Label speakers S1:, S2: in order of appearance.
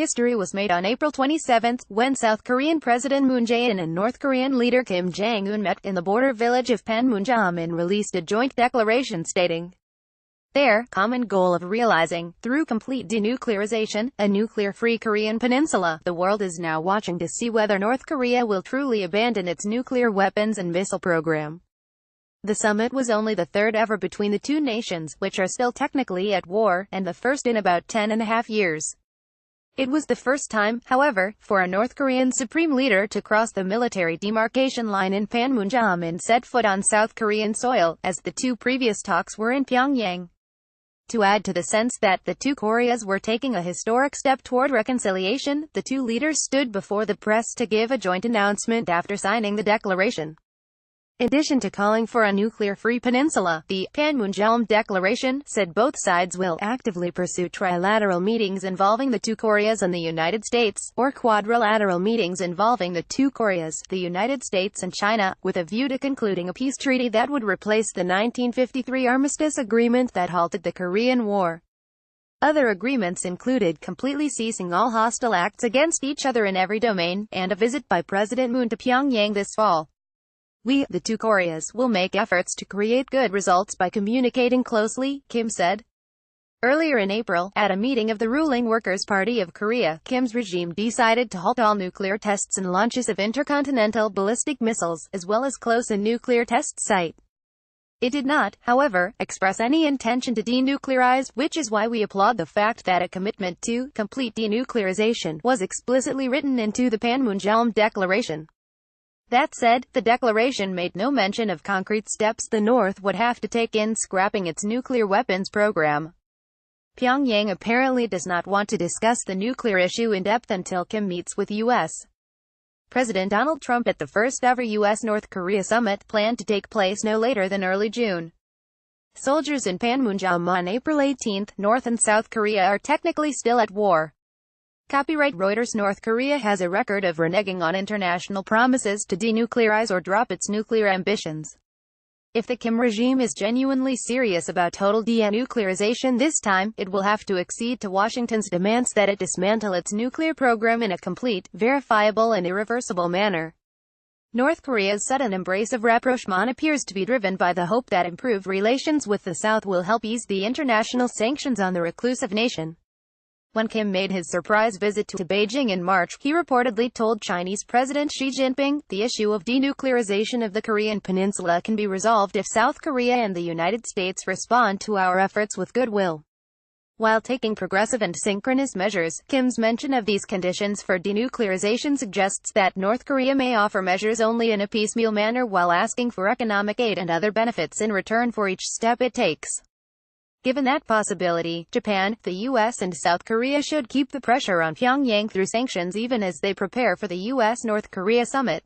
S1: History was made on April 27, when South Korean President Moon Jae-in and North Korean leader Kim Jong-un met in the border village of Panmunjom and released a joint declaration stating their common goal of realizing, through complete denuclearization, a nuclear-free Korean peninsula. The world is now watching to see whether North Korea will truly abandon its nuclear weapons and missile program. The summit was only the third ever between the two nations, which are still technically at war, and the first in about 10.5 years. It was the first time, however, for a North Korean supreme leader to cross the military demarcation line in Panmunjom and set foot on South Korean soil, as the two previous talks were in Pyongyang. To add to the sense that the two Koreas were taking a historic step toward reconciliation, the two leaders stood before the press to give a joint announcement after signing the declaration. In addition to calling for a nuclear-free peninsula, the Panmunjom Declaration said both sides will actively pursue trilateral meetings involving the two Koreas and the United States, or quadrilateral meetings involving the two Koreas, the United States and China, with a view to concluding a peace treaty that would replace the 1953 armistice agreement that halted the Korean War. Other agreements included completely ceasing all hostile acts against each other in every domain, and a visit by President Moon to Pyongyang this fall. We, the two Koreas, will make efforts to create good results by communicating closely, Kim said. Earlier in April, at a meeting of the ruling Workers' Party of Korea, Kim's regime decided to halt all nuclear tests and launches of intercontinental ballistic missiles, as well as close a nuclear test site. It did not, however, express any intention to denuclearize, which is why we applaud the fact that a commitment to complete denuclearization was explicitly written into the Panmunjom Declaration. That said, the declaration made no mention of concrete steps the North would have to take in scrapping its nuclear weapons program. Pyongyang apparently does not want to discuss the nuclear issue in depth until Kim meets with U.S. President Donald Trump at the first-ever U.S.-North Korea summit, planned to take place no later than early June. Soldiers in Panmunjom on April 18. North and South Korea are technically still at war. Copyright Reuters. North Korea has a record of reneging on international promises to denuclearize or drop its nuclear ambitions. If the Kim regime is genuinely serious about total denuclearization this time, it will have to accede to Washington's demands that it dismantle its nuclear program in a complete, verifiable and irreversible manner. North Korea's sudden embrace of rapprochement appears to be driven by the hope that improved relations with the South will help ease the international sanctions on the reclusive nation. When Kim made his surprise visit to Beijing in March, he reportedly told Chinese President Xi Jinping, the issue of denuclearization of the Korean peninsula can be resolved if South Korea and the United States respond to our efforts with goodwill. While taking progressive and synchronous measures, Kim's mention of these conditions for denuclearization suggests that North Korea may offer measures only in a piecemeal manner while asking for economic aid and other benefits in return for each step it takes. Given that possibility, Japan, the U.S. and South Korea should keep the pressure on Pyongyang through sanctions even as they prepare for the U.S.-North Korea summit.